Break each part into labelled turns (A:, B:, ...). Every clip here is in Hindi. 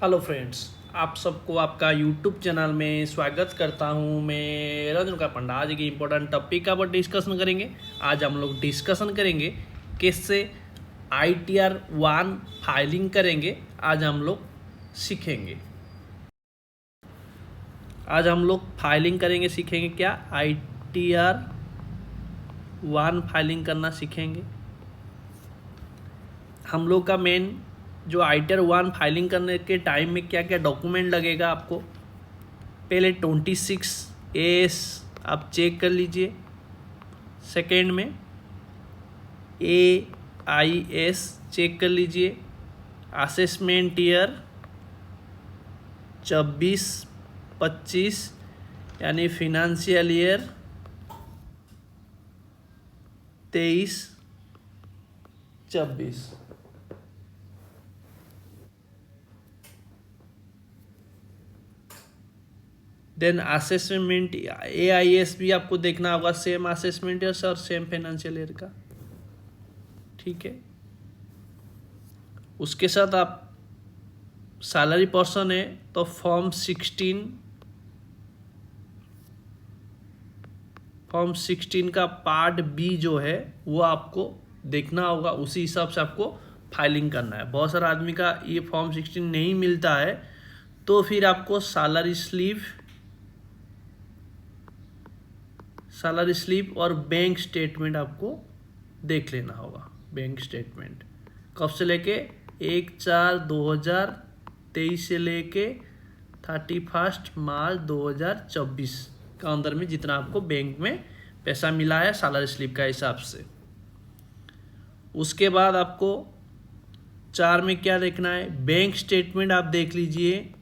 A: हेलो फ्रेंड्स, आप सबको आपका यूट्यूब चैनल में स्वागत करता हूं। मैं रंजन पंडा। आज की इम्पोर्टेंट टॉपिक का डिस्कशन करेंगे। आज हम लोग डिस्कशन करेंगे कैसे ITR-1 फाइलिंग करेंगे। आज हम लोग सीखेंगे। आज हम लोग फाइलिंग करेंगे, सीखेंगे क्या ITR-1 फाइलिंग करना सीखेंगे। हम लोग का मेन जो ITR-1 फाइलिंग करने के टाइम में क्या क्या डॉक्यूमेंट लगेगा आपको, पहले 26AS आप चेक कर लीजिए। सेकेंड में AIS चेक कर लीजिए। असेसमेंट ईयर 24-25 यानी फिनेंशियल ईयर 23-24। देन असेसमेंट AIS भी आपको देखना होगा, सेम असेसमेंट ईयर और सेम फाइनेंशियल ईयर का, ठीक है। उसके साथ आप सैलरी पर्सन है तो फॉर्म 16 का पार्ट बी जो है वो आपको देखना होगा। उसी हिसाब से आपको फाइलिंग करना है। बहुत सारा आदमी का ये फॉर्म 16 नहीं मिलता है, तो फिर आपको सैलरी स्लिप और बैंक स्टेटमेंट आपको देख लेना होगा। बैंक स्टेटमेंट कब से लेके 1/4/2023 से लेके 31 मार्च 2024 का अंदर में जितना आपको बैंक में पैसा मिला है सैलरी स्लिप का हिसाब से। उसके बाद आपको 4 में क्या देखना है, बैंक स्टेटमेंट आप देख लीजिए।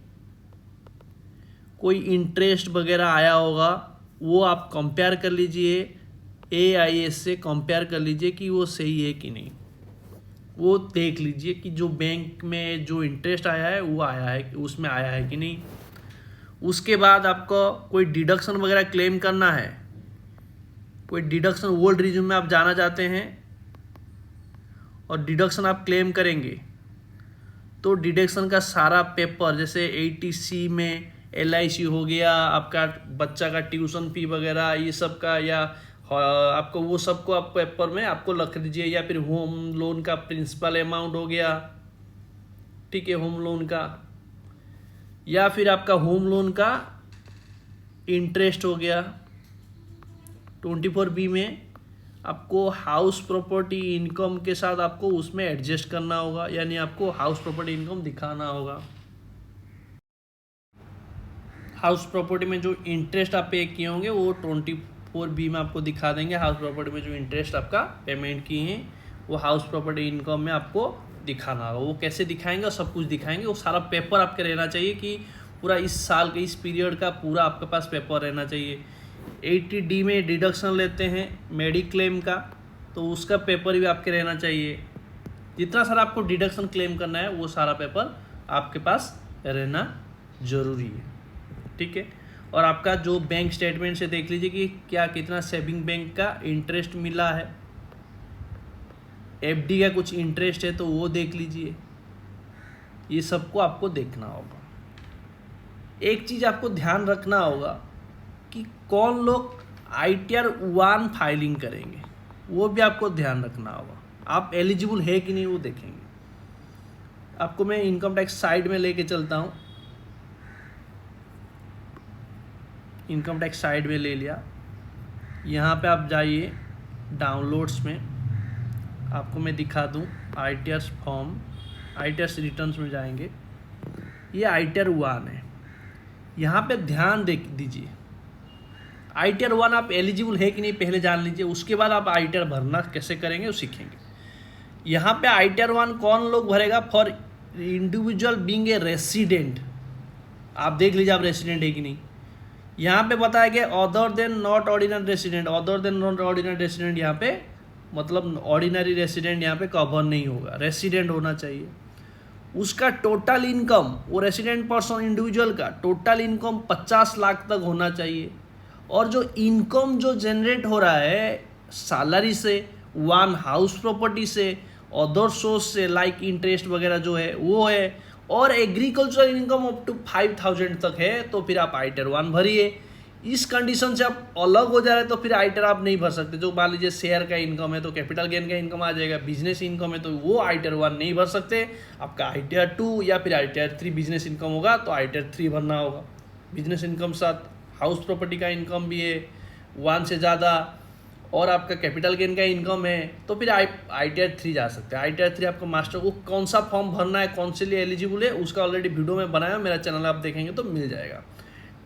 A: कोई इंटरेस्ट वगैरह आया होगा वो आप कंपेयर कर लीजिए, AIS से कंपेयर कर लीजिए कि वो सही है कि नहीं। वो देख लीजिए कि जो बैंक में जो इंटरेस्ट आया है वो आया है, उसमें आया है कि नहीं। उसके बाद आपको कोई डिडक्शन वगैरह क्लेम करना है, कोई डिडक्शन ओल्ड रिज्यूम में आप जाना चाहते हैं और डिडक्शन आप क्लेम करेंगे, तो डिडक्शन का सारा पेपर जैसे ATC में LIC हो गया, आपका बच्चा का ट्यूशन फी वगैरह ये सब का, या आपको वो सबको आप पेपर में आपको लिख दीजिए। या फिर होम लोन का प्रिंसिपल अमाउंट हो गया, ठीक है, होम लोन का, या फिर आपका होम लोन का इंटरेस्ट हो गया। 24B में आपको हाउस प्रॉपर्टी इनकम के साथ आपको उसमें एडजस्ट करना होगा, यानी आपको हाउस प्रॉपर्टी इनकम दिखाना होगा। हाउस प्रॉपर्टी में जो इंटरेस्ट आप पे किए होंगे वो 24B में आपको दिखा देंगे। हाउस प्रॉपर्टी में जो इंटरेस्ट आपका पेमेंट किए हैं वो हाउस प्रॉपर्टी इनकम में आपको दिखाना होगा। वो कैसे दिखाएंगे, सब कुछ दिखाएंगे। वो सारा पेपर आपके रहना चाहिए कि पूरा इस साल के इस पीरियड का पूरा आपके पास पेपर रहना चाहिए। 80D में डिडक्शन लेते हैं मेडिक्लेम का, तो उसका पेपर भी आपके रहना चाहिए। जितना सारा आपको डिडक्शन क्लेम करना है वो सारा पेपर आपके पास रहना जरूरी है, ठीक है। और आपका जो बैंक स्टेटमेंट से देख लीजिए कि क्या कितना सेविंग बैंक का इंटरेस्ट मिला है, FD का कुछ इंटरेस्ट है तो वो देख लीजिए। ये सबको आपको देखना होगा। एक चीज़ आपको ध्यान रखना होगा कि कौन लोग ITR-1 फाइलिंग करेंगे, वो भी आपको ध्यान रखना होगा। आप एलिजिबल है कि नहीं वो देखेंगे। आपको मैं इनकम टैक्स साइड में लेके चलता हूँ। इनकम टैक्स साइड में ले लिया। यहाँ पे आप जाइए डाउनलोड्स में, आपको मैं दिखा दूँ ITR फॉर्म, ITR रिटर्न्स में जाएंगे। ये ITR-1 है। यहाँ पे ध्यान दीजिए, ITR-1 आप एलिजिबल है कि नहीं पहले जान लीजिए। उसके बाद आप ITR भरना कैसे करेंगे वो सीखेंगे। यहाँ पे ITR-1 कौन लोग भरेगा, for individual being a resident. आप देख लीजिए आप रेसिडेंट है कि नहीं। यहाँ पे बताया गया other than not ordinary resident. Other than not ordinary resident यहाँ पे मतलब ऑर्डिनरी रेसिडेंट यहाँ पे कवर नहीं होगा, रेसिडेंट होना चाहिए। उसका टोटल इनकम, वो रेसिडेंट पर्सन इंडिविजुअल का टोटल इनकम 50 लाख तक होना चाहिए। और जो इनकम जो जनरेट हो रहा है सैलरी से, वन हाउस प्रॉपर्टी से, अदर सोर्स से लाइक इंटरेस्ट वगैरह जो है वो है, और एग्रीकल्चरल इनकम अप टू 5,000 तक है तो फिर आप आईटीआर 1 भरिए। इस कंडीशन से आप अलग हो जा रहे तो फिर आईटीआर आप नहीं भर सकते। जो मान लीजिए शेयर का इनकम है तो कैपिटल गेन का इनकम आ जाएगा, बिजनेस इनकम है तो वो आईटीआर 1 नहीं भर सकते। आपका आईटीआर 2 या फिर आईटीआर 3 बिजनेस इनकम होगा तो आईटीआर 3 भरना होगा। बिजनेस इनकम साथ हाउस प्रॉपर्टी का इनकम भी है 1 से ज़्यादा और आपका कैपिटल गेन का इनकम है तो फिर आईटीआर 3 जा सकते हैं। आईटीआर 3 आपको मास्टर को कौन सा फॉर्म भरना है, कौन से लिए एलिजिबल है, उसका ऑलरेडी वीडियो में बनाया, मेरा चैनल आप देखेंगे तो मिल जाएगा।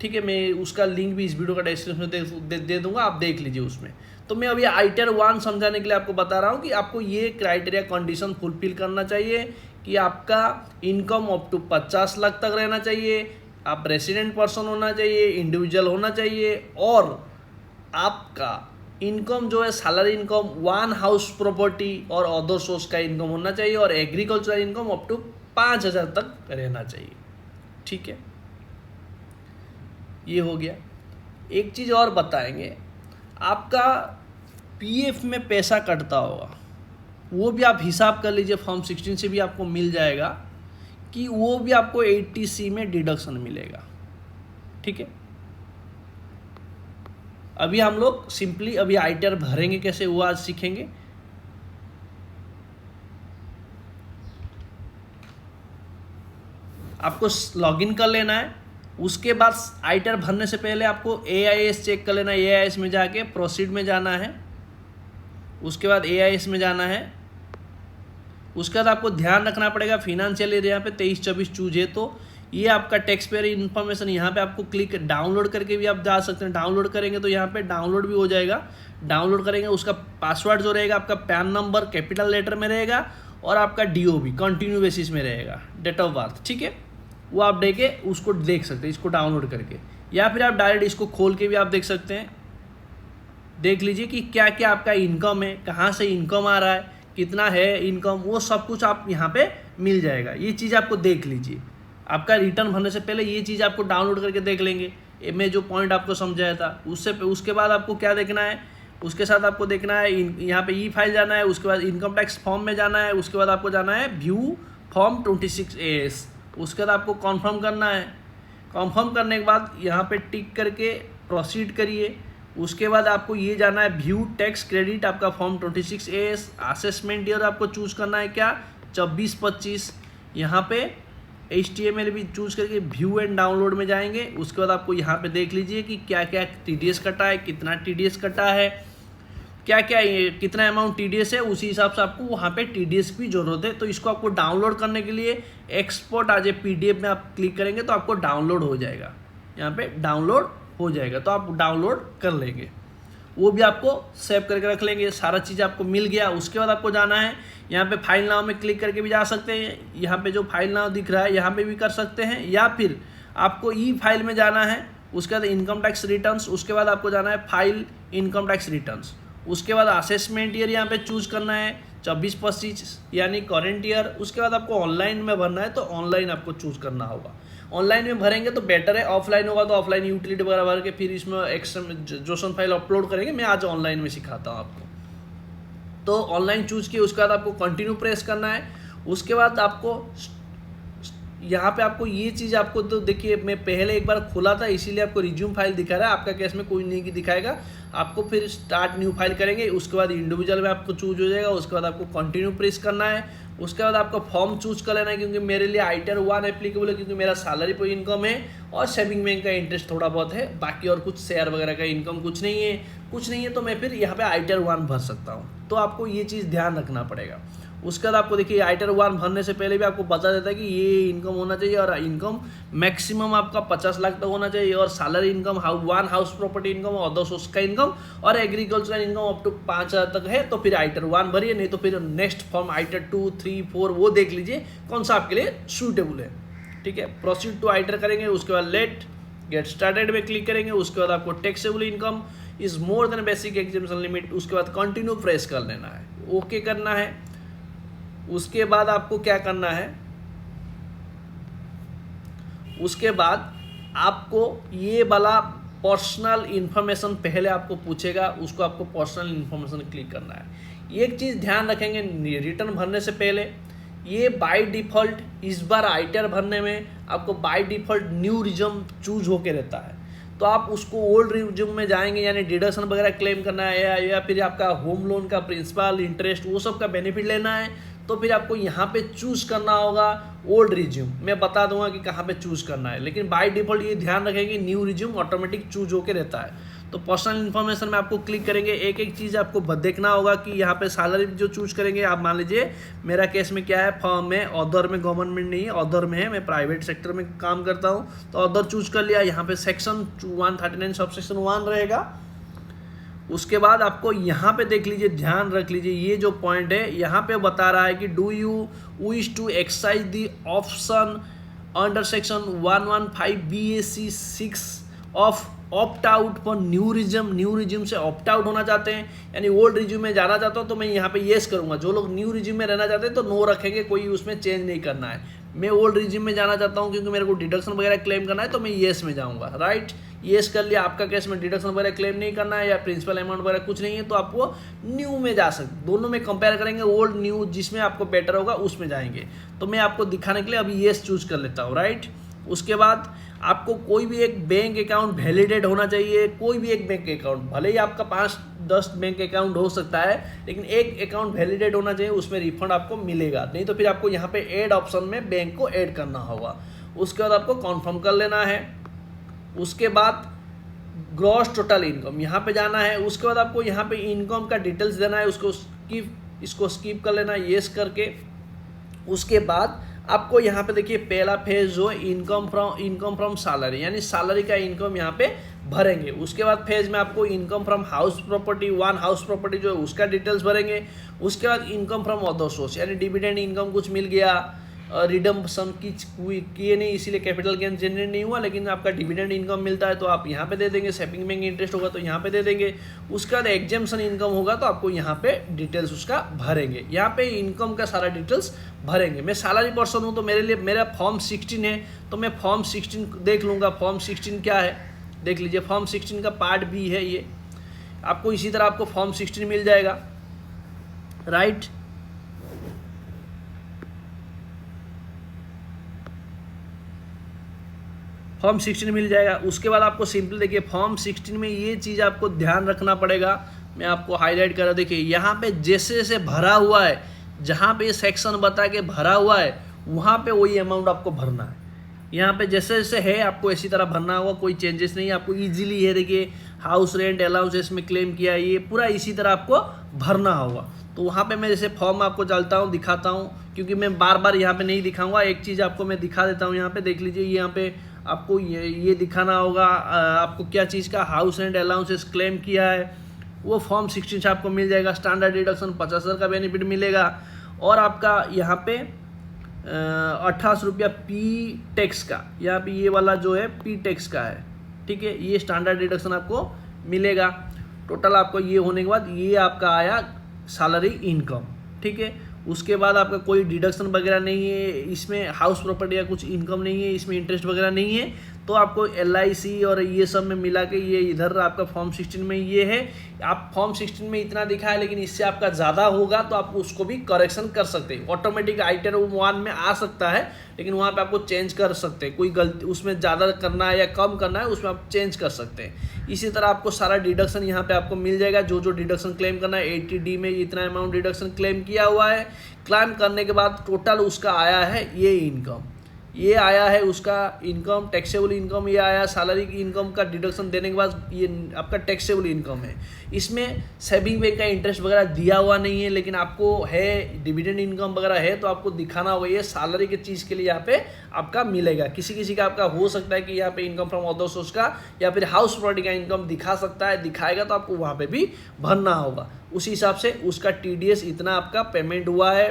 A: ठीक है, मैं उसका लिंक भी इस वीडियो का डिस्क्रिप्शन में दे दूंगा, आप देख लीजिए उसमें। तो मैं अभी आईटीआर 1 समझाने के लिए आपको बता रहा हूँ कि आपको ये क्राइटेरिया कंडीशन फुलफिल करना चाहिए कि आपका इनकम अप टू 50 लाख तक रहना चाहिए, आप रेसिडेंट पर्सन होना चाहिए, इंडिविजुअल होना चाहिए और आपका इनकम जो है सैलरी इनकम 1 हाउस प्रॉपर्टी और अदर सोर्स का इनकम होना चाहिए और एग्रीकल्चर इनकम अप टू 5,000 तक रहना चाहिए। ठीक है, ये हो गया। एक चीज़ और बताएंगे, आपका पीएफ में पैसा कटता होगा, वो भी आप हिसाब कर लीजिए, फॉर्म 16 से भी आपको मिल जाएगा कि वो भी आपको 80C में डिडक्शन मिलेगा। ठीक है, अभी हम लोग सिंपली अभी आईटीआर भरेंगे कैसे वो आज सीखेंगे। आपको लॉगिन कर लेना है, उसके बाद आईटीआर भरने से पहले आपको एआईएस चेक कर लेना है। एआईएस में जाके प्रोसीड में जाना है, उसके बाद एआईएस में जाना है। उसके बाद आपको ध्यान रखना पड़ेगा फिनेंशियल ईयर यहाँ पे 23-24 चूज है तो ये आपका टैक्स पेयर इन्फॉर्मेशन यहाँ पे आपको क्लिक डाउनलोड करके भी आप जा सकते हैं। डाउनलोड करेंगे तो यहाँ पे डाउनलोड भी हो जाएगा। डाउनलोड करेंगे, उसका पासवर्ड जो रहेगा आपका पैन नंबर कैपिटल लेटर में रहेगा और आपका डीओबी कंटिन्यू बेसिस में रहेगा, डेट ऑफ बर्थ। ठीक है, वो आप देके उसको देख सकते हैं इसको डाउनलोड करके, या फिर आप डायरेक्ट इसको खोल के भी आप देख सकते हैं। देख लीजिए कि क्या क्या आपका इनकम है, कहाँ से इनकम आ रहा है, कितना है इनकम, वो सब कुछ आप यहाँ पे मिल जाएगा। ये चीज़ आपको देख लीजिए। आपका रिटर्न भरने से पहले ये चीज़ आपको डाउनलोड करके देख लेंगे। मैं जो पॉइंट आपको समझाया था उसके बाद आपको क्या देखना है, उसके साथ आपको देखना है यहाँ पे ई फाइल जाना है, उसके बाद इनकम टैक्स फॉर्म में जाना है, उसके बाद आपको जाना है व्यू फॉर्म 26AS, उसके बाद आपको कॉन्फर्म करना है। कॉन्फर्म करने के बाद यहाँ पे टिक करके प्रोसीड करिए। उसके बाद आपको ये जाना है व्यू टैक्स क्रेडिट, आपका फॉर्म 26AS। असेसमेंट ईयर आपको चूज करना है क्या 24-25। यहाँ पे HTML भी चूज करके व्यू एंड डाउनलोड में जाएंगे। उसके बाद आपको यहाँ पे देख लीजिए कि क्या क्या TDS कटा है, कितना TDS कटा है, क्या क्या कितना अमाउंट TDS है, उसी हिसाब से आपको वहाँ पे TDS की जरूरत है। तो इसको आपको डाउनलोड करने के लिए एक्सपोर्ट आज PDF में आप क्लिक करेंगे तो आपको डाउनलोड हो जाएगा, यहाँ पे डाउनलोड हो जाएगा तो आप डाउनलोड कर लेंगे, वो भी आपको सेव करके रख लेंगे। सारा चीज़ आपको मिल गया। उसके बाद आपको जाना है यहाँ पे फाइल नाउ में क्लिक करके भी जा सकते हैं, यहाँ पे जो फाइल नाउ दिख रहा है यहाँ पे भी कर सकते हैं, या फिर आपको ई फाइल में जाना है। उसके बाद इनकम टैक्स रिटर्न्स, उसके बाद आपको जाना है फाइल इनकम टैक्स रिटर्न्स। उसके बाद असेसमेंट ईयर यहाँ पे चूज करना है 24-25 यानी करेंट ईयर। उसके बाद आपको ऑनलाइन में भरना है तो ऑनलाइन आपको चूज करना होगा। ऑनलाइन में भरेंगे तो बेटर है, ऑफलाइन होगा तो ऑफलाइन यूटिलिटी वगैरह भर के फिर इसमें जोसन फाइल अपलोड करेंगे। मैं आज ऑनलाइन में सिखाता हूँ आपको। तो ऑनलाइन चूज किए, उसके बाद आपको कंटिन्यू प्रेस करना है। उसके बाद आपको यहाँ पे आपको ये चीज़ आपको तो देखिए मैं पहले एक बार खोला था इसीलिए आपको रिज्यूम फाइल दिखा रहा है, आपका केस में कोई नहीं दिखाएगा। आपको फिर स्टार्ट न्यू फाइल करेंगे, उसके बाद इंडिविजुअल में आपको चूज हो जाएगा। उसके बाद आपको कंटिन्यू प्रेस करना है। उसके बाद आपको फॉर्म चूज कर लेना है, क्योंकि मेरे लिए आईटीआर 1 एप्लीकेबल है, क्योंकि मेरा सैलरी पर इनकम है और सेविंग बैंक का इंटरेस्ट थोड़ा बहुत है, बाकी और कुछ शेयर वगैरह का इनकम कुछ नहीं है तो मैं फिर यहाँ पे आईटीआर 1 भर सकता हूँ। तो आपको ये चीज़ ध्यान रखना पड़ेगा। उसके बाद आपको देखिए आईटीआर 1 भरने से पहले भी आपको बता देता है कि ये इनकम होना चाहिए और इनकम मैक्सिमम आपका 50 लाख तक होना चाहिए, और salary income 1 house property income और अदर सोर्स का इनकम और एग्रीकल्चर इनकम अप टू 5,000 तक है तो फिर आईटीआर 1 भरिए, नहीं तो फिर नेक्स्ट फॉर्म आईटीआर 2, 3, 4 वो देख लीजिए कौन सा आपके लिए सूटेबल है। ठीक है, प्रोसीड टू आईटीआर करेंगे। उसके बाद लेट गेट स्टार्टेड में क्लिक करेंगे। उसके बाद आपको taxable income is more than basic examination limit, उसके बाद कंटिन्यू प्रेस कर लेना है, ओके करना है। उसके बाद आपको क्या करना है, उसके बाद आपको ये वाला पर्सनल इन्फॉर्मेशन पहले आपको पूछेगा, उसको आपको पर्सनल इन्फॉर्मेशन क्लिक करना है। एक चीज़ ध्यान रखेंगे रिटर्न भरने से पहले ये बाय डिफ़ॉल्ट इस बार आईटीआर भरने में आपको by default new resume choose होके रहता है। तो आप उसको ओल्ड रिज्यूम में जाएंगे, यानी डिडक्शन वगैरह क्लेम करना है या फिर आपका होम लोन का प्रिंसिपल इंटरेस्ट वो सब का बेनिफिट लेना है, तो फिर आपको यहाँ पे चूज करना होगा ओल्ड रिज्यूम। मैं बता दूंगा कि कहाँ पे चूज करना है, लेकिन बाय डिफ़ॉल्ट ये ध्यान रखेंगे न्यू रिज्यूम ऑटोमेटिक चूज होके रहता है। तो पर्सनल इन्फॉर्मेशन में आपको क्लिक करेंगे, एक एक चीज़ आपको देखना होगा कि यहाँ पे सैलरी जो चूज करेंगे। आप मान लीजिए मेरा केस में क्या है, फर्म में अदर में, गवर्नमेंट नहीं है अदर में है, मैं प्राइवेट सेक्टर में काम करता हूँ, तो अदर चूज कर लिया। यहाँ पे सेक्शन 139 सबसेक्शन 1 रहेगा। उसके बाद आपको यहाँ पे देख लीजिए, ध्यान रख लीजिए, ये जो पॉइंट है यहाँ पे बता रहा है कि do you wish to exercise the option under section 115 BAC 6 of opt out for new regime से ऑप्ट आउट होना चाहते हैं, यानी ओल्ड रिज्यूम में जाना चाहता हूँ तो मैं यहाँ पे येस करूँगा। जो लोग न्यू रिज्यूम में रहना चाहते हैं तो नो रखेंगे, कोई उसमें चेंज नहीं करना है। मैं ओल्ड रिज्यूम में जाना चाहता हूँ क्योंकि मेरे को डिडक्शन वगैरह क्लेम करना है, तो मैं येस में जाऊँगा। राइट, येस कर लिया। आपका केस में डिडक्शन वगैरह क्लेम नहीं करना है या प्रिंसिपल अमाउंट वगैरह कुछ नहीं है, तो आपको न्यू में जा सकते। दोनों में कंपेयर करेंगे, ओल्ड न्यू जिसमें आपको बेटर होगा उसमें जाएंगे। तो मैं आपको दिखाने के लिए अभी येस चूज कर लेता हूँ। राइट, उसके बाद आपको कोई भी एक बैंक अकाउंट वैलिडेट होना चाहिए। कोई भी एक बैंक अकाउंट, भले ही आपका 5-10 बैंक अकाउंट हो सकता है, लेकिन एक अकाउंट वैलिडेट होना चाहिए, उसमें रिफंड आपको मिलेगा। नहीं तो फिर आपको यहाँ पे ऐड ऑप्शन में बैंक को ऐड करना होगा। उसके बाद आपको कॉन्फर्म कर लेना है। उसके बाद ग्रॉस टोटल इनकम यहाँ पे जाना है। उसके बाद आपको यहाँ पे इनकम का डिटेल्स देना है, इसको स्किप कर लेना है येस करके। उसके बाद आपको यहाँ पे देखिए पहला फेज जो है इनकम फ्रॉम सैलरी, यानी सैलरी का इनकम यहाँ पे भरेंगे। उसके बाद फेज में आपको income from house property, one house property जो है उसका डिटेल्स भरेंगे। उसके बाद इनकम फ्रॉम अदर सोर्स, यानी डिविडेंड इनकम कुछ मिल गया, रिडम्पशन किए नहीं इसीलिए कैपिटल गेन जनरेट नहीं हुआ, लेकिन आपका डिविडेंड इनकम मिलता है तो आप यहाँ पे दे देंगे। सेविंग बैंक इंटरेस्ट होगा तो यहाँ पे दे देंगे। उसके बाद एग्जेम्पशन इनकम होगा तो आपको यहाँ पे डिटेल्स उसका भरेंगे। यहाँ पे इनकम का सारा डिटेल्स भरेंगे। मैं सैलरी पर्सन हूँ तो मेरे लिए मेरा फॉर्म 16 है, तो मैं फॉर्म 16 देख लूँगा। फॉर्म 16 क्या है देख लीजिए, फॉर्म 16 का पार्ट बी है ये। आपको इसी तरह आपको फॉर्म 16 मिल जाएगा। राइट, फॉर्म 16 मिल जाएगा। उसके बाद आपको सिंपल देखिए फॉर्म 16 में ये चीज़ आपको ध्यान रखना पड़ेगा, मैं आपको हाईलाइट कर रहा। देखिए यहाँ पे जैसे जैसे भरा हुआ है, जहाँ पे सेक्शन बता के भरा हुआ है वहाँ पे वही अमाउंट आपको भरना है। यहाँ पे जैसे जैसे है आपको इसी तरह भरना होगा, कोई चेंजेस नहीं है। आपको इजीली है, देखिए हाउस रेंट अलाउंसेस में क्लेम किया, ये पूरा इसी तरह आपको भरना होगा। तो वहाँ पे मैं जैसे फॉर्म आपको चलता हूँ दिखाता हूँ, क्योंकि मैं बार बार यहाँ पे नहीं दिखाऊंगा। एक चीज़ आपको मैं दिखा देता हूँ। यहाँ पे देख लीजिए, यहाँ पे आपको ये दिखाना होगा आपको क्या चीज़ का हाउस रेंट अलाउंसेस क्लेम किया है, वो फॉर्म 16 से आपको मिल जाएगा। स्टैंडर्ड डिडक्शन 50,000 का बेनिफिट मिलेगा। और आपका यहाँ पे 1800 रुपया पी टैक्स का, यहाँ पे ये वाला जो है पी टैक्स का है, ठीक है। ये स्टैंडर्ड डिडक्शन आपको मिलेगा। टोटल आपको ये होने के बाद ये आपका आया सैलरी इनकम, ठीक है। उसके बाद आपका कोई डिडक्शन वगैरह नहीं है इसमें, हाउस प्रॉपर्टी या कुछ इनकम नहीं है इसमें, इंटरेस्ट वगैरह नहीं है। तो आपको LIC और ये सब में मिला के ये इधर आपका फॉर्म 16 में ये है। आप फॉर्म 16 में इतना दिखा है, लेकिन इससे आपका ज़्यादा होगा तो आप उसको भी करेक्शन कर सकते हैं। ऑटोमेटिक आईटीआर 1 में आ सकता है, लेकिन वहाँ पे आपको चेंज कर सकते हैं। कोई गलती उसमें ज़्यादा करना है या कम करना है उसमें आप चेंज कर सकते हैं। इसी तरह आपको सारा डिडक्शन यहाँ पे आपको मिल जाएगा। जो जो डिडक्शन क्लेम करना है 80D में इतना अमाउंट डिडक्शन क्लेम किया हुआ है। क्लेम करने के बाद टोटल उसका आया है ये इनकम, ये आया है उसका इनकम, टैक्सेबल इनकम ये आया। सैलरी की इनकम का डिडक्शन देने के बाद ये आपका टैक्सेबल इनकम है। इसमें सेविंग बैंक का इंटरेस्ट वगैरह दिया हुआ नहीं है, लेकिन आपको है डिविडेंड इनकम वगैरह है तो आपको दिखाना होगा। ये सैलरी की चीज़ के लिए यहाँ पे आपका मिलेगा। किसी किसी का आपका हो सकता है कि यहाँ पे इनकम फ्रॉम अदर सोर्स का या फिर हाउस प्रॉपर्टी का इनकम दिखा सकता है, दिखाएगा तो आपको वहाँ पर भी भरना होगा। उसी हिसाब से उसका TDS इतना आपका पेमेंट हुआ है,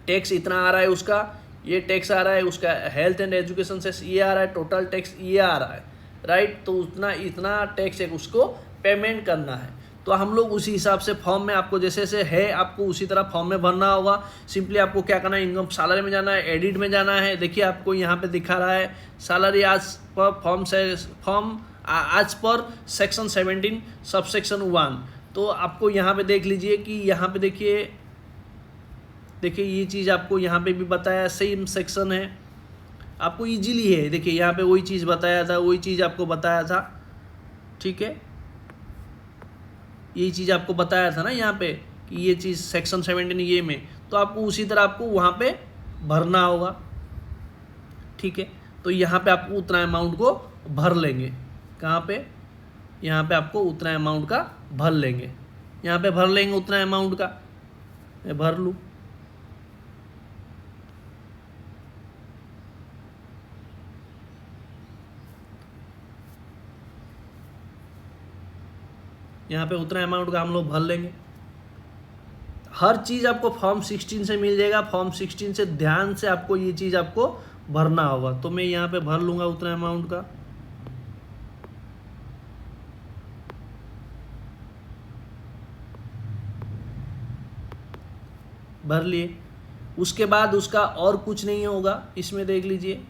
A: टैक्स इतना आ रहा है उसका, ये टैक्स आ रहा है उसका, हेल्थ एंड एजुकेशन से ये आ रहा है, टोटल टैक्स ये आ रहा है। राइट, तो उतना इतना टैक्स है उसको पेमेंट करना है। तो हम लोग उसी हिसाब से फॉर्म में आपको जैसे जैसे है आपको उसी तरह फॉर्म में भरना होगा। सिंपली आपको क्या करना है, इनकम सैलरी में जाना है, एडिट में जाना है। देखिए आपको यहाँ पे दिखा रहा है सैलरी आज पर फॉर्म आज पर सेक्शन 17 सबसेक्शन 1। तो आपको यहाँ पे देख लीजिए कि यहाँ पे देखिए देखिए ये चीज़ आपको यहाँ पे भी बताया, सेम सेक्शन है, आपको इजीली है। देखिए यहाँ पे वही चीज़ बताया था, वही चीज़ आपको बताया था, ठीक है, यही चीज़ आपको बताया था ना यहाँ पे कि ये चीज़ सेक्शन 17 ये में, तो आपको उसी तरह आपको वहाँ पे भरना होगा, ठीक है। तो यहाँ पे आपको उतना अमाउंट को भर लेंगे, कहाँ पे, यहाँ पे आपको उतना अमाउंट का भर लेंगे, यहाँ पे भर लेंगे उतना अमाउंट का, मैं भर लूँ, यहाँ पे उतना अमाउंट का हम लोग भर लेंगे। हर चीज़ आपको फॉर्म 16 से मिल जाएगा, फॉर्म 16 से ध्यान से आपको ये चीज़ आपको भरना होगा। तो मैं यहाँ पे भर लूँगा उतना अमाउंट का, भर लिए। उसके बाद उसका और कुछ नहीं होगा, इसमें देख लीजिए,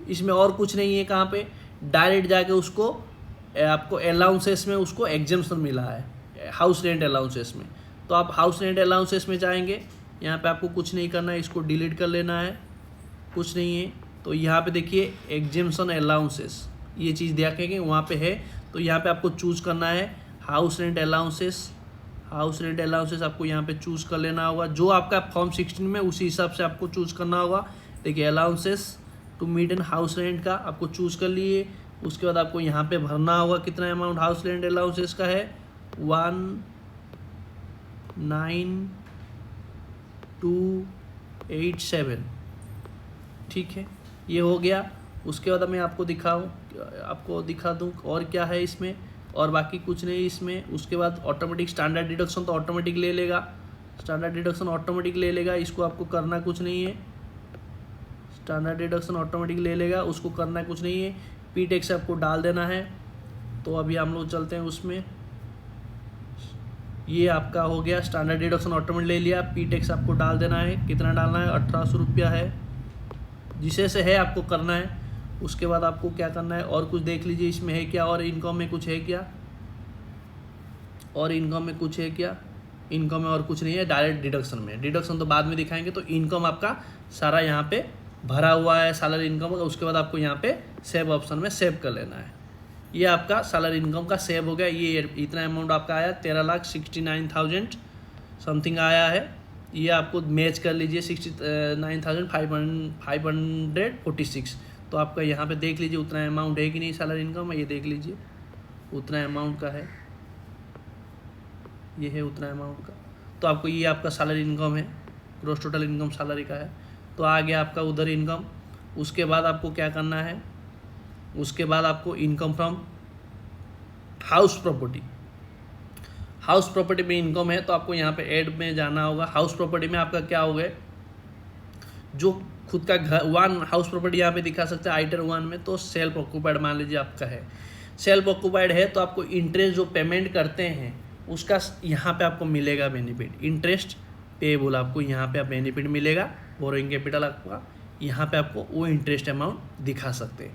A: इसमें और कुछ नहीं है, कहाँ पे डायरेक्ट जाके उसको आपको अलाउंसेस में उसको एग्जेम्पशन मिला है हाउस रेंट अलाउंसेस में, तो आप हाउस रेंट अलाउंसेस में जाएंगे, यहाँ पे आपको कुछ नहीं करना है, इसको डिलीट कर लेना है, कुछ नहीं है। तो यहाँ पे देखिए एग्जेम्पशन अलाउंसेस, ये चीज़ देखेंगे वहाँ पे है, तो यहाँ पे आपको चूज़ करना है house rent allowances, house rent allowances आपको यहाँ पे चूज़ कर लेना होगा, जो आपका फॉर्म 16 में उसी हिसाब से आपको चूज़ करना होगा। देखिए allowances to meet an house rent का आपको चूज़ कर लिए, उसके बाद आपको यहाँ पे भरना होगा कितना अमाउंट हाउस रेंट अलाउंसेस का है, 19287, ठीक है, ये हो गया। उसके बाद मैं आपको दिखा दूँ और क्या है इसमें, और बाकी कुछ नहीं इसमें। उसके बाद ऑटोमेटिक स्टैंडर्ड डिडक्शन तो ऑटोमेटिक ले लेगा, स्टैंडर्ड डिडक्शन ऑटोमेटिक ले लेगा, इसको आपको करना कुछ नहीं है, स्टैंडर्ड डिडक्शन ऑटोमेटिक ले लेगा, उसको करना कुछ नहीं है। पी टैक्स आपको डाल देना है। तो अभी हम लोग चलते हैं उसमें, ये आपका हो गया स्टैंडर्ड डिडक्शन ऑटोमेटिक ले लिया, पी टैक्स आपको डाल देना है, कितना डालना है, 1800 रुपया है, जिसे से है आपको करना है। उसके बाद आपको क्या करना है, और कुछ देख लीजिए इसमें है क्या, और इनकम में कुछ है क्या, और इनकम में कुछ है क्या, इनकम में और कुछ नहीं है, डायरेक्ट डिडक्शन में, डिडक्शन तो बाद में दिखाएंगे। तो इनकम आपका सारा यहाँ पे भरा हुआ है सैलरी इनकम का। उसके बाद आपको यहाँ पे सेव ऑप्शन में सेव कर लेना है, ये आपका सैलरी इनकम का सेव हो गया। ये इतना अमाउंट आपका आया 13,69,000 समथिंग आया है, ये आपको मैच कर लीजिए 69,546। तो आपका यहाँ पे देख लीजिए उतना अमाउंट है कि नहीं सैलरी इनकम है, ये देख लीजिए उतना अमाउंट का है, ये है उतना अमाउंट का। तो आपको ये आपका सैलरी इनकम है, ग्रॉस टोटल इनकम सैलरी का है। तो आ गया आपका उधर इनकम। उसके बाद आपको क्या करना है, उसके बाद आपको income from house property, house property में इनकम है, तो आपको यहाँ पे ऐड में जाना होगा। हाउस प्रॉपर्टी में आपका क्या हो गया, जो खुद का घर, वन हाउस प्रॉपर्टी यहाँ पे दिखा सकते हैं आइटर 1 में, तो सेल्फ ऑक्यूपाइड मान लीजिए आपका है, सेल्फ ऑक्यूपाइड है, तो आपको इंटरेस्ट जो पेमेंट करते हैं उसका यहाँ पे आपको मिलेगा बेनिफिट, इंटरेस्ट पेएबल आपको यहाँ पे बेनिफिट मिलेगा, बोरोइंग कैपिटल आपका यहाँ पे आपको वो इंटरेस्ट अमाउंट दिखा सकते हैं।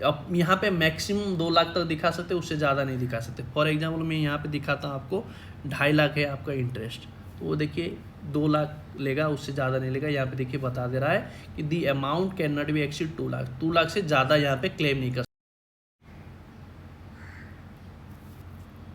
A: अब यहाँ पे मैक्सिमम 2 लाख तक दिखा सकते हैं, उससे ज़्यादा नहीं दिखा सकते। फॉर एग्जांपल मैं यहाँ पे दिखाता हूँ आपको 2.5 लाख है आपका इंटरेस्ट, तो वो देखिए 2 लाख लेगा, उससे ज़्यादा नहीं लेगा। यहाँ पे देखिए बता दे रहा है कि the amount can not be exceed 2 lakh, 2 lakh से ज़्यादा यहाँ पे क्लेम नहीं कर।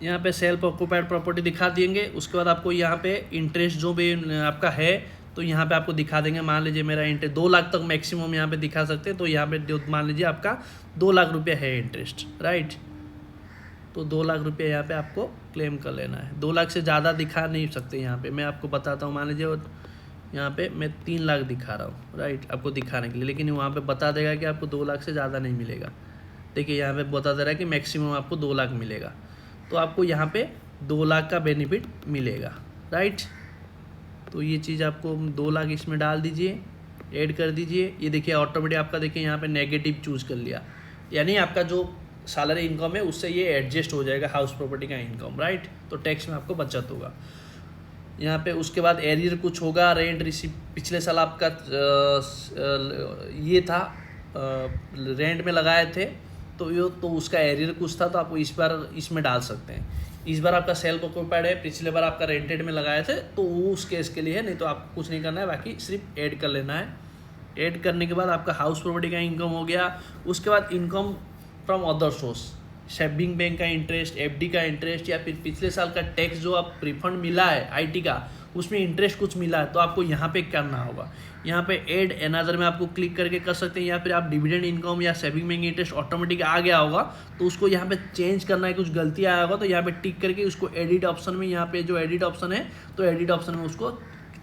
A: यहाँ पे सेल्फ ऑक्यूपाइड प्रॉपर्टी दिखा देंगे। उसके बाद आपको यहाँ पे इंटरेस्ट जो भी आपका है तो यहाँ पे आपको दिखा देंगे। मान लीजिए मेरा इंटरेस्ट 2 लाख तक मैक्सिमम यहाँ पे दिखा सकते हैं, तो यहाँ पे मान लीजिए आपका 2 लाख रुपया है इंटरेस्ट, राइट। तो 2 लाख रुपया यहाँ पे आपको क्लेम कर लेना है। 2 लाख से ज़्यादा दिखा नहीं सकते यहाँ पे, मैं आपको बताता हूँ। मान लीजिए यहाँ पे मैं 3 लाख दिखा रहा हूँ, राइट, आपको दिखाने के लिए, लेकिन वहाँ पे बता देगा कि आपको 2 लाख से ज़्यादा नहीं मिलेगा। देखिए यहाँ पे बता दे रहा है कि मैक्सिमम आपको 2 लाख मिलेगा, तो आपको यहाँ पे 2 लाख का बेनिफिट मिलेगा, राइट। तो ये चीज़ आपको 2 लाख इसमें डाल दीजिए, ऐड कर दीजिए। ये देखिए ऑटोमेटिक आपका देखिए यहाँ पे नेगेटिव चूज़ कर लिया, यानी आपका जो सैलरी इनकम है उससे ये एडजस्ट हो जाएगा हाउस प्रॉपर्टी का इनकम, राइट। तो टैक्स में आपको बचत होगा यहाँ पे। उसके बाद एरियर कुछ होगा, रेंट रिसीव पिछले साल आपका ये था रेंट में लगाए थे, तो उसका एरियर कुछ था, तो आप इस बार इसमें डाल सकते हैं। इस बार आपका सेल्फ ऑक्यूपाइड है, पिछले बार आपका रेंटेड में लगाए थे, तो वो उस केस के लिए है, नहीं तो आपको कुछ नहीं करना है, बाकी सिर्फ ऐड कर लेना है। ऐड करने के बाद आपका हाउस प्रॉपर्टी का इनकम हो गया। उसके बाद income from other source, saving bank का इंटरेस्ट, एफडी का इंटरेस्ट, या फिर पिछले साल का टैक्स जो आप रिफंड मिला है आईटी का, उसमें इंटरेस्ट कुछ मिला है, तो आपको यहाँ पे करना होगा। यहाँ पे ऐड अनदर में आपको क्लिक करके कर सकते हैं, या फिर आप डिविडेंड इनकम या सेविंग बैंक इंटरेस्ट ऑटोमेटिक आ गया होगा तो उसको यहाँ पे चेंज करना है, कुछ गलती आया होगा तो यहाँ पे टिक करके उसको एडिट ऑप्शन में, यहाँ पे जो एडिट ऑप्शन है तो एडिट ऑप्शन में उसको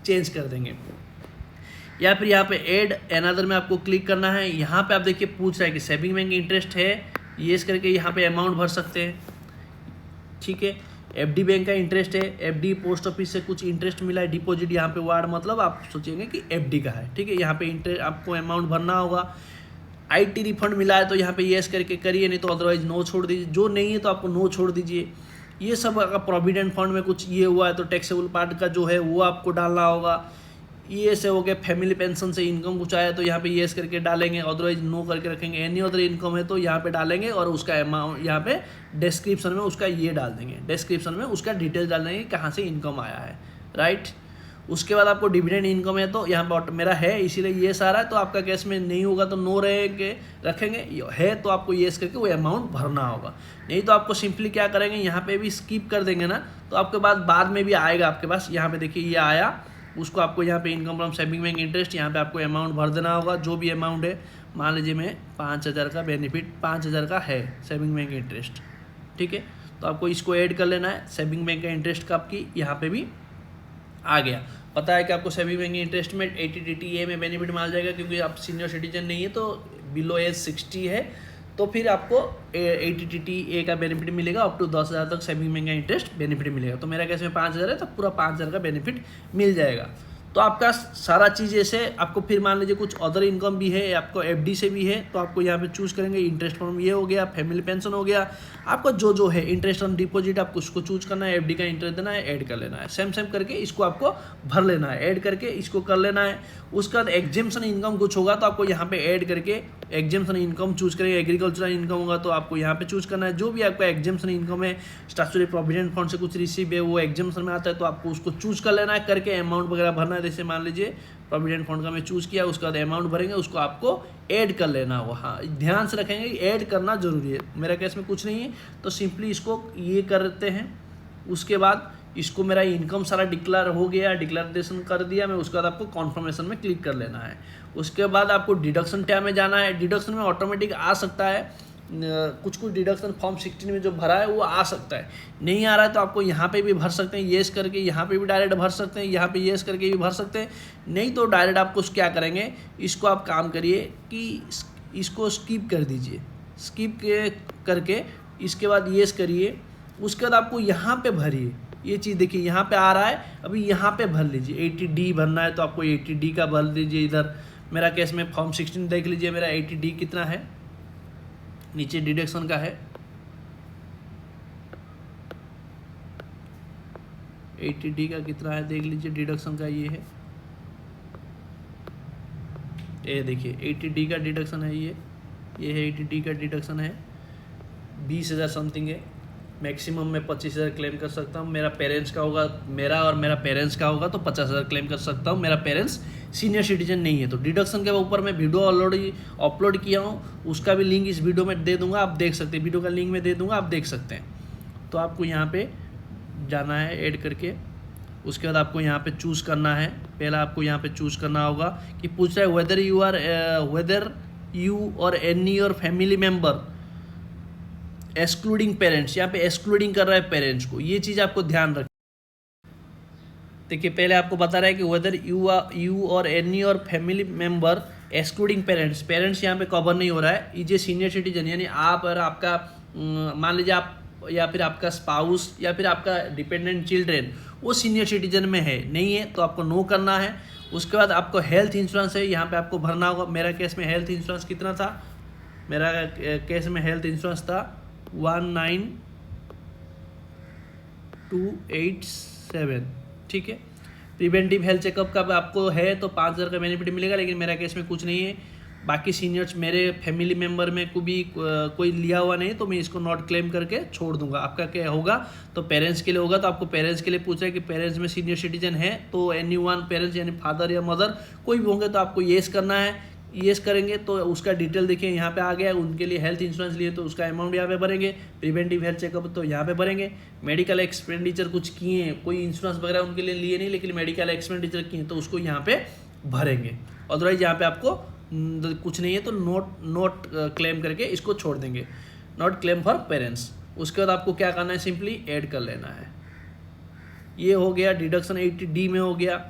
A: चेंज कर देंगे। या फिर यहाँ पे ऐड अनदर में आपको क्लिक करना है। यहाँ पे आप देखिए पूछ रहा है कि सेविंग बैंक इंटरेस्ट है, येस करके यहाँ पे अमाउंट भर सकते हैं, ठीक है। एफडी बैंक का इंटरेस्ट है, एफडी पोस्ट ऑफिस से कुछ इंटरेस्ट मिला है, डिपॉजिट यहाँ पे वार्ड मतलब आप सोचेंगे कि एफडी का है, ठीक है। यहाँ पे इंटरेस्ट आपको अमाउंट भरना होगा। आईटी रिफंड मिला है तो यहाँ पे येस करके करिए, नहीं तो अदरवाइज नो छोड़ दीजिए, जो नहीं है तो आपको नो छोड़ दीजिए। ये सब अगर प्रोविडेंट फंड में कुछ ये हुआ है तो टैक्सेबल पार्ट का जो है वो आपको डालना होगा। ये से हो गया, फैमिली पेंशन से इनकम कुछ आया तो यहाँ पे येस करके डालेंगे, अदरवाइज नो करके रखेंगे। एनी अदर इनकम है तो यहाँ पे डालेंगे और उसका अमाउंट यहाँ पे डिस्क्रिप्शन में उसका ये डाल देंगे, डिस्क्रिप्शन में उसका डिटेल डाल देंगे कहाँ से इनकम आया है, राइट। उसके बाद आपको डिविडेंड इनकम है तो यहाँ पे मेरा है इसीलिए ये सारा है, तो आपका केस में नहीं होगा तो नो रहेंगे, रखेंगे, है तो आपको येस करके वो अमाउंट भरना होगा। नहीं तो आपको सिंपली क्या करेंगे, यहाँ पे भी स्किप कर देंगे ना, तो आपके बाद में भी आएगा आपके पास। यहाँ पे देखिए ये आया, उसको आपको यहाँ पे income from saving bank interest, यहाँ पे आपको अमाउंट भर देना होगा, जो भी अमाउंट है। मान लीजिए मैं 5,000 का बेनिफिट 5,000 का है सेविंग बैंक इंटरेस्ट, ठीक है। तो आपको इसको ऐड कर लेना है। सेविंग बैंक का इंटरेस्ट का आपकी यहाँ पे भी आ गया। पता है कि आपको सेविंग बैंक इंटरेस्ट में 80TTA में बेनिफिट मिल जाएगा, क्योंकि आप सीनियर सिटीजन नहीं है तो बिलो एज 60 है, तो फिर आपको 80TTA का बेनिफिट मिलेगा, अप टू 10,000 तक सेविंग बैंक का इंटरेस्ट बेनिफिट मिलेगा। तो मेरा कैसे में 5,000 है तो पूरा 5,000 का बेनिफिट मिल जाएगा। तो आपका सारा चीज़ ऐसे आपको, फिर मान लीजिए कुछ अदर इनकम भी है, आपको एफडी से भी है, तो आपको यहाँ पे चूज़ करेंगे। इंटरेस्ट फ्रॉम ये हो गया, फैमिली पेंशन हो गया, आपको जो है इंटरेस्ट ऑन डिपॉजिट आपको उसको चूज करना है, एफडी का इंटरेस्ट देना है, ऐड कर लेना है। सेम करके इसको आपको भर लेना है, ऐड करके इसको कर लेना है। उसका बाद एग्जेम्पशन इनकम कुछ होगा तो आपको यहाँ पे ऐड करके एग्जेम्पशन इनकम चूज करेंगे। एग्रीकल्चरल इनकम होगा तो आपको यहाँ पे चूज करना है। जो भी आपका एग्जेम्पशन इनकम है, स्टैट्यूटरी प्रोविडेंट फंड से कुछ रिसीव है वो एग्जेम्पशन में आता है, तो आपको उसको चूज कर लेना है, करके अमाउंट वगैरह भरना है। जैसे मान लीजिए प्रोविडेंट फंड का मैं चूज किया, उसके बाद अमाउंट भरेंगे, उसको आपको ऐड कर लेना होगा। हाँ, ध्यान से रखेंगे कि ऐड करना जरूरी है। मेरा केस में कुछ नहीं है तो सिंपली इसको ये करते हैं। उसके बाद इसको मेरा इनकम सारा डिक्लेयर हो गया, डिक्लेरेशन कर दिया मैं। उसके बाद आपको कॉन्फर्मेशन में क्लिक कर लेना है। उसके बाद आपको डिडक्शन टैब में जाना है। डिडक्शन में ऑटोमेटिक आ सकता है, कुछ डिडक्शन फॉर्म 16 में जो भरा है वो आ सकता है। नहीं आ रहा है तो आपको यहाँ पे भी भर सकते हैं, येस करके यहाँ पे भी डायरेक्ट भर सकते हैं, यहाँ पे येस करके भी भर सकते हैं। नहीं तो डायरेक्ट आपको क्या करेंगे, इसको आप काम करिए कि इसको स्किप कर दीजिए, स्किप करके इसके बाद येस करिए। उसके बाद आपको यहाँ पे भरिए, ये चीज़ देखिए यहाँ पे आ रहा है, अभी यहाँ पे भर लीजिए। 80D भरना है तो आपको 80D का भर लीजिए। इधर मेरा केस में फॉर्म 16 देख लीजिए, मेरा 80D कितना है, नीचे डिडक्शन का है 80D का कितना है देख लीजिए, डिडक्शन का ये है, ये देखिए 80D का डिडक्शन है, ये है 80D का डिडक्शन है। 20,000 समथिंग है, मैक्सिमम मैं 25,000 क्लेम कर सकता हूँ। मेरा पेरेंट्स का होगा, मेरा और मेरा पेरेंट्स का होगा तो 50,000 क्लेम कर सकता हूँ। मेरा पेरेंट्स सीनियर सिटीजन नहीं है। तो डिडक्शन के ऊपर मैं वीडियो ऑलरेडी अपलोड किया हूँ, उसका भी लिंक इस वीडियो में दे दूंगा, आप देख सकते हैं। वीडियो का लिंक मैं दे दूंगा, आप देख सकते हैं। तो आपको यहाँ पे जाना है ऐड करके। उसके बाद आपको यहाँ पे चूज़ करना है। पहला आपको यहाँ पे चूज़ करना होगा कि पूछ रहा है वेदर यू और any your family member excluding parents, यहाँ पे एक्सक्लूडिंग कर रहा है पेरेंट्स को। ये चीज़ आपको ध्यान रख। देखिए पहले आपको बता रहा है कि वेदर यू और एनी और family member excluding parents, parents यहाँ पे कवर नहीं हो रहा है। इज ए सीनियर सिटीजन, यानी आप और आपका मान लीजिए आप या फिर आपका स्पाउस या फिर आपका डिपेंडेंट चिल्ड्रेन वो सीनियर सिटीजन में है, नहीं है तो आपको नो करना है। उसके बाद आपको हेल्थ इंश्योरेंस है, यहाँ पे आपको भरना होगा। मेरा केस में हेल्थ इंश्योरेंस कितना था, मेरा केस में हेल्थ इंश्योरेंस था 19,287, ठीक है। प्रिवेंटिव हेल्थ चेकअप का आपको है तो 5,000 का बेनिफिट मिलेगा, लेकिन मेरा केस में कुछ नहीं है। बाकी सीनियर्स मेरे फैमिली मेम्बर में को भी कोई लिया हुआ नहीं, तो मैं इसको नॉट क्लेम करके छोड़ दूंगा। आपका क्या होगा, तो पेरेंट्स के लिए होगा, तो आपको पेरेंट्स के लिए पूछा है कि पेरेंट्स में सीनियर सिटीजन है, तो एनी वन पेरेंट्स यानी फादर या मदर कोई भी होंगे तो आपको येस करना है। येस करेंगे तो उसका डिटेल देखिए यहाँ पे आ गया। उनके लिए हेल्थ इंश्योरेंस लिए तो उसका अमाउंट यहाँ पे भरेंगे, प्रिवेंटिव हेल्थ चेकअप तो यहाँ पे भरेंगे, मेडिकल एक्सपेंडिचर कुछ किए हैं, कोई इंश्योरेंस वगैरह उनके लिए लिए नहीं लेकिन मेडिकल एक्सपेंडिचर किए तो उसको यहाँ पे भरेंगे। अदरवाइज यहाँ पे आपको कुछ नहीं है तो नोट क्लेम करके इसको छोड़ देंगे, नॉट क्लेम फॉर पेरेंट्स। उसके बाद आपको क्या करना है, सिंपली ऐड कर लेना है। ये हो गया डिडक्शन 80D में हो गया।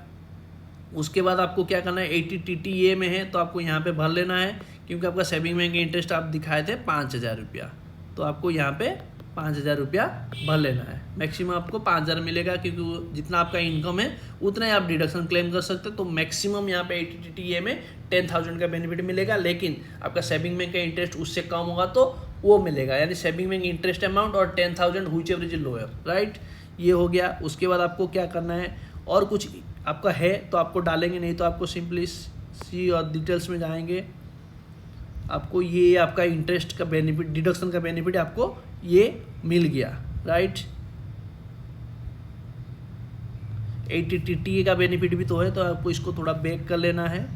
A: उसके बाद आपको क्या करना है, 80TTA में है तो आपको यहाँ पे भर लेना है, क्योंकि आपका सेविंग बैंक का इंटरेस्ट आप दिखाए थे 5000 रुपया, तो आपको यहाँ पे 5000 रुपया भर लेना है। मैक्सिमम आपको 5000 मिलेगा, क्योंकि जितना आपका इनकम है उतना ही आप डिडक्शन क्लेम कर सकते हैं। तो मैक्सिमम यहाँ पे 80TTA में 10,000 का बेनिफिट मिलेगा, लेकिन आपका सेविंग बैंक का इंटरेस्ट उससे कम होगा तो वो मिलेगा, यानी सेविंग बैंक इंटरेस्ट अमाउंट और 10,000 which ever is lower, right. ये हो गया। उसके बाद आपको क्या करना है, और कुछ आपका है तो आपको डालेंगे, नहीं तो आपको सिंपली सी और डिटेल्स में जाएंगे, आपको ये आपका इंटरेस्ट का बेनिफिट, डिडक्शन का बेनिफिट आपको ये मिल गया, राइट। 80TTA का बेनिफिट भी तो है, तो आपको इसको थोड़ा बैक कर लेना है।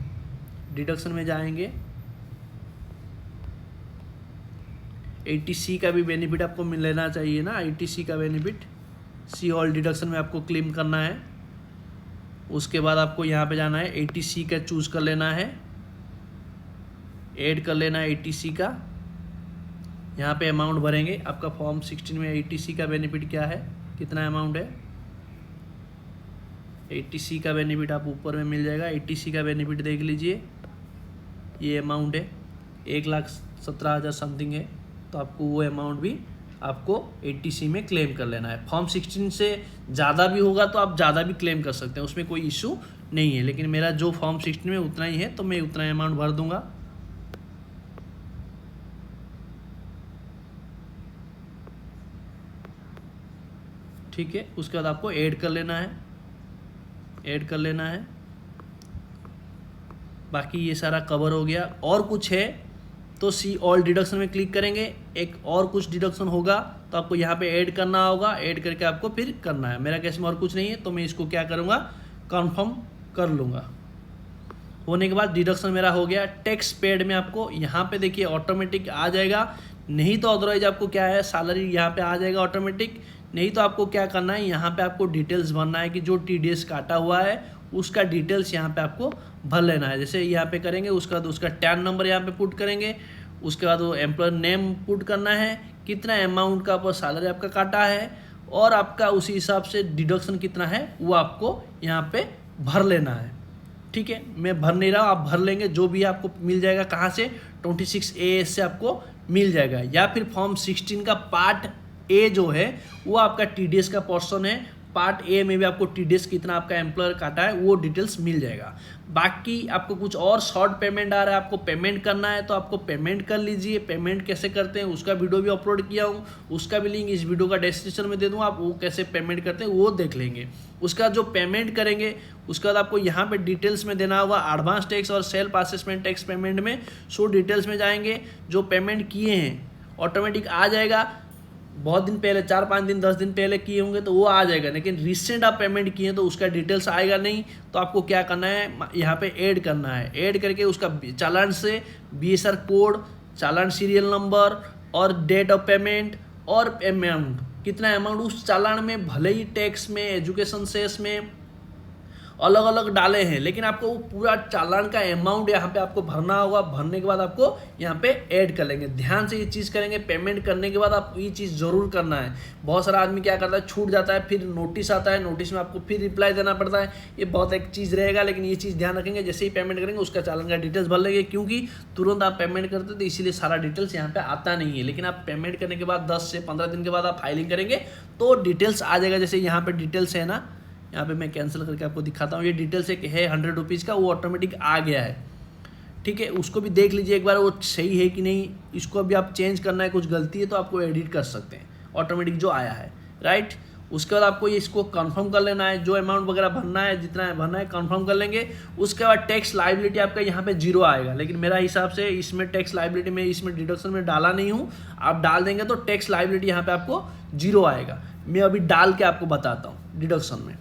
A: डिडक्शन में जाएंगे, 80C का भी बेनिफिट आपको मिल लेना चाहिए ना, 80C का बेनिफिट सी ऑल डिडक्शन में आपको क्लेम करना है। उसके बाद आपको यहाँ पे जाना है, 80C का चूज कर लेना है, ऐड कर लेना है 80C का। यहाँ पे अमाउंट भरेंगे, आपका फॉर्म 16 में 80C का बेनिफिट क्या है, कितना अमाउंट है। 80C का बेनिफिट आप ऊपर में मिल जाएगा। 80C का बेनिफिट देख लीजिए, ये अमाउंट है 1,17,000 समथिंग है, तो आपको वो अमाउंट भी आपको 80C में क्लेम कर लेना है। फॉर्म 16 से ज़्यादा भी होगा तो आप ज़्यादा भी क्लेम कर सकते हैं, उसमें कोई इशू नहीं है, लेकिन मेरा जो फॉर्म 16 में उतना ही है तो मैं उतना अमाउंट भर दूंगा। ठीक है। उसके बाद आपको ऐड कर लेना है, ऐड कर लेना है। बाकी ये सारा कवर हो गया। और कुछ है तो सी ऑल डिडक्शन में क्लिक करेंगे, एक और कुछ डिडक्शन होगा तो आपको यहाँ पे ऐड करना होगा, ऐड करके आपको फिर करना है। मेरा केस में और कुछ नहीं है तो मैं इसको क्या करूँगा, कंफर्म कर लूँगा। होने के बाद डिडक्शन मेरा हो गया। टैक्स पेड में आपको यहाँ पे देखिए ऑटोमेटिक आ जाएगा, नहीं तो अदरवाइज आपको क्या है, सैलरी यहाँ पे आ जाएगा ऑटोमेटिक। नहीं तो आपको क्या करना है, यहाँ पे आपको डिटेल्स भरना है कि जो TDS काटा हुआ है उसका डिटेल्स यहाँ पे आपको भर लेना है। जैसे यहाँ पे करेंगे, उसके बाद उसका टैन नंबर यहाँ पे पुट करेंगे, उसके बाद वो एम्प्लॉयर नेम पुट करना है, कितना अमाउंट का पर सैलरी आपका काटा है और आपका उसी हिसाब से डिडक्शन कितना है वो आपको यहाँ पे भर लेना है। ठीक है, मैं भर नहीं रहा, आप भर लेंगे, जो भी आपको मिल जाएगा। कहाँ से, 26A से आपको मिल जाएगा, या फिर फॉर्म 16 का पार्ट A जो है वो आपका TDS का पोर्शन है। पार्ट A में भी आपको TDS कितना आपका एम्प्लॉयर काटा है वो डिटेल्स मिल जाएगा। बाकी आपको कुछ और शॉर्ट पेमेंट आ रहा है, आपको पेमेंट करना है तो आपको पेमेंट कर लीजिए। पेमेंट कैसे करते हैं उसका वीडियो भी अपलोड किया हूँ, उसका भी लिंक इस वीडियो का डिस्क्रिप्शन में दे दूँ, आप वो कैसे पेमेंट करते हैं वो देख लेंगे। उसका जो पेमेंट करेंगे उसके बाद आपको यहाँ पे डिटेल्स में देना होगा एडवांस टैक्स और सेल्फ असेसमेंट टैक्स पेमेंट में। सो डिटेल्स में जाएंगे, जो पेमेंट किए हैं ऑटोमेटिक आ जाएगा। बहुत दिन पहले, 4-5 दिन 10 दिन पहले किए होंगे तो वो आ जाएगा, लेकिन रिसेंट आप पेमेंट किए तो उसका डिटेल्स आएगा नहीं। तो आपको क्या करना है, यहाँ पे ऐड करना है। ऐड करके उसका चालान से BSR कोड, चालान सीरियल नंबर और डेट ऑफ पेमेंट और अमाउंट, कितना अमाउंट उस चालान में, भले ही टैक्स में, एजुकेशन सेस में अलग अलग डाले हैं, लेकिन आपको वो पूरा चालान का अमाउंट यहाँ पे आपको भरना होगा। भरने के बाद आपको यहाँ पे ऐड कर लेंगे। ध्यान से ये चीज़ करेंगे। पेमेंट करने के बाद आप ये चीज़ ज़रूर करना है। बहुत सारा आदमी क्या करता है, छूट जाता है, फिर नोटिस आता है, नोटिस में आपको फिर रिप्लाई देना पड़ता है। ये बहुत एक चीज़ रहेगा, लेकिन ये चीज़ ध्यान रखेंगे। जैसे ही पेमेंट करेंगे उसका चालान का डिटेल्स भर लेंगे, क्योंकि तुरंत आप पेमेंट करते तो इसीलिए सारा डिटेल्स यहाँ पे आता नहीं है। लेकिन आप पेमेंट करने के बाद 10 से 15 दिन के बाद आप फाइलिंग करेंगे तो डिटेल्स आ जाएगा। जैसे यहाँ पे डिटेल्स है ना, यहाँ पे मैं कैंसिल करके आपको दिखाता हूँ। ये डिटेल्स एक है 100 रुपीज़ का, वो ऑटोमेटिक आ गया है। ठीक है, उसको भी देख लीजिए एक बार वो सही है कि नहीं। इसको अभी आप चेंज करना है, कुछ गलती है तो आपको एडिट कर सकते हैं, ऑटोमेटिक जो आया है, राइट। उसके बाद आपको ये इसको कंफर्म कर लेना है, जो अमाउंट वगैरह भरना है, जितना भरना है कंफर्म कर लेंगे। उसके बाद टैक्स लायबिलिटी आपका यहाँ पे 0 आएगा, लेकिन मेरा हिसाब से इसमें टैक्स लायबिलिटी में इसमें डिडक्शन में डाला नहीं हूँ। आप डाल देंगे तो टैक्स लायबिलिटी यहाँ पे आपको 0 आएगा। मैं अभी डाल के आपको बताता हूँ डिडक्शन में।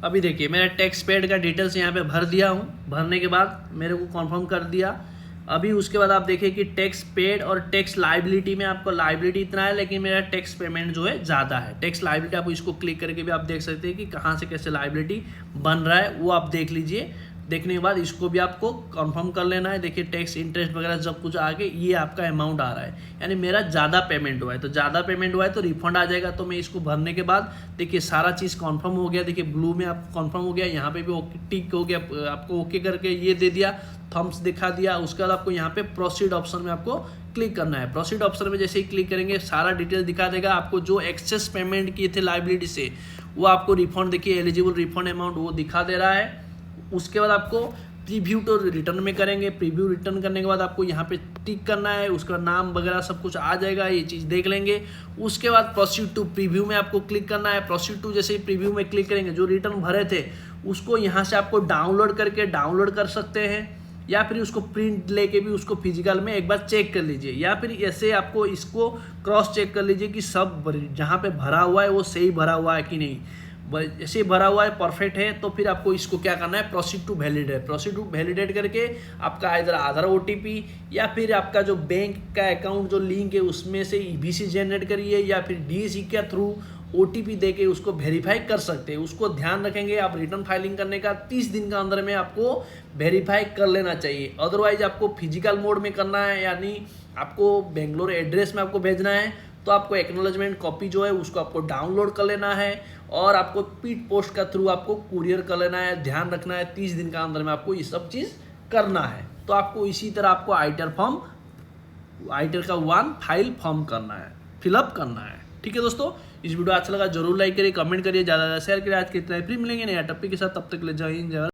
A: अभी देखिए मेरा टैक्स पेड का डिटेल्स यहाँ पे भर दिया हूँ, भरने के बाद मेरे को कंफर्म कर दिया। अभी उसके बाद आप देखिए कि टैक्स पेड और टैक्स लायबिलिटी में आपको लायबिलिटी इतना है, लेकिन मेरा टैक्स पेमेंट जो है ज़्यादा है। टैक्स लायबिलिटी आप इसको क्लिक करके भी आप देख सकते हैं कि कहाँ से कैसे लायबिलिटी बन रहा है, वो आप देख लीजिए। देखने के बाद इसको भी आपको कंफर्म कर लेना है। देखिए टैक्स इंटरेस्ट वगैरह सब कुछ आगे ये आपका अमाउंट आ रहा है, यानी मेरा ज़्यादा पेमेंट हुआ है। तो ज़्यादा पेमेंट हुआ है तो रिफंड आ जाएगा। तो मैं इसको भरने के बाद देखिए सारा चीज़ कंफर्म हो गया। देखिए ब्लू में आपको कंफर्म हो गया, यहाँ पे भी ओके टिक हो गया, आपको ओके करके ये दे दिया, थम्स दिखा दिया। उसके बाद आपको यहाँ पे प्रोसीड ऑप्शन में आपको क्लिक करना है। प्रोसीड ऑप्शन में जैसे ही क्लिक करेंगे सारा डिटेल दिखा देगा। आपको जो एक्सेस पेमेंट किए थे लायबिलिटी से वो आपको रिफंड, देखिए एलिजिबल रिफंड अमाउंट वो दिखा दे रहा है। उसके बाद आपको प्रीव्यू तो रिटर्न में करेंगे। प्रीव्यू रिटर्न करने के बाद आपको यहाँ पे टिक करना है, उसका नाम वगैरह सब कुछ आ जाएगा, ये चीज़ देख लेंगे। उसके बाद प्रोसीड टू प्रीव्यू में आपको क्लिक करना है। प्रोसीड टू जैसे ही प्रीव्यू में क्लिक करेंगे, जो रिटर्न भरे थे उसको यहाँ से आपको डाउनलोड करके डाउनलोड कर सकते हैं, या फिर उसको प्रिंट लेके भी उसको फिजिकल में एक बार चेक कर लीजिए, या फिर ऐसे आपको इसको क्रॉस चेक कर लीजिए कि सब जहाँ पे भरा हुआ है वो सही भरा हुआ है कि नहीं। ऐसे भरा हुआ है, परफेक्ट है, तो फिर आपको इसको क्या करना है, proceed to validate. Proceed to validate करके आपका इधर आधार OTP या फिर आपका जो बैंक का अकाउंट जो लिंक है उसमें से EBC जनरेट करिए, या फिर DSE के थ्रू OTP दे के उसको वेरीफाई कर सकते हैं। उसको ध्यान रखेंगे, आप रिटर्न फाइलिंग करने का 30 दिन का अंदर में आपको वेरीफाई कर लेना चाहिए। अदरवाइज आपको फिजिकल मोड में करना है, यानी आपको बेंगलोर एड्रेस में आपको भेजना है, तो आपको एक्नॉलेजमेंट कॉपी जो है उसको आपको डाउनलोड कर लेना है, और आपको स्पीड पोस्ट का थ्रू आपको कुरियर कर लेना है। ध्यान रखना है 30 दिन का अंदर में आपको ये सब चीज़ करना है। तो आपको इसी तरह आपको आईटीआर का 1 फाइल फॉर्म करना है, फिलअप करना है। ठीक है दोस्तों, इस वीडियो अच्छा लगा जरूर लाइक करिए, कमेंट करिए, ज़्यादा शेयर करिए। आज के इतना ही, फिर मिलेंगे नया टॉपिक के साथ, तब तक के लिए जय हिंद जय भारत।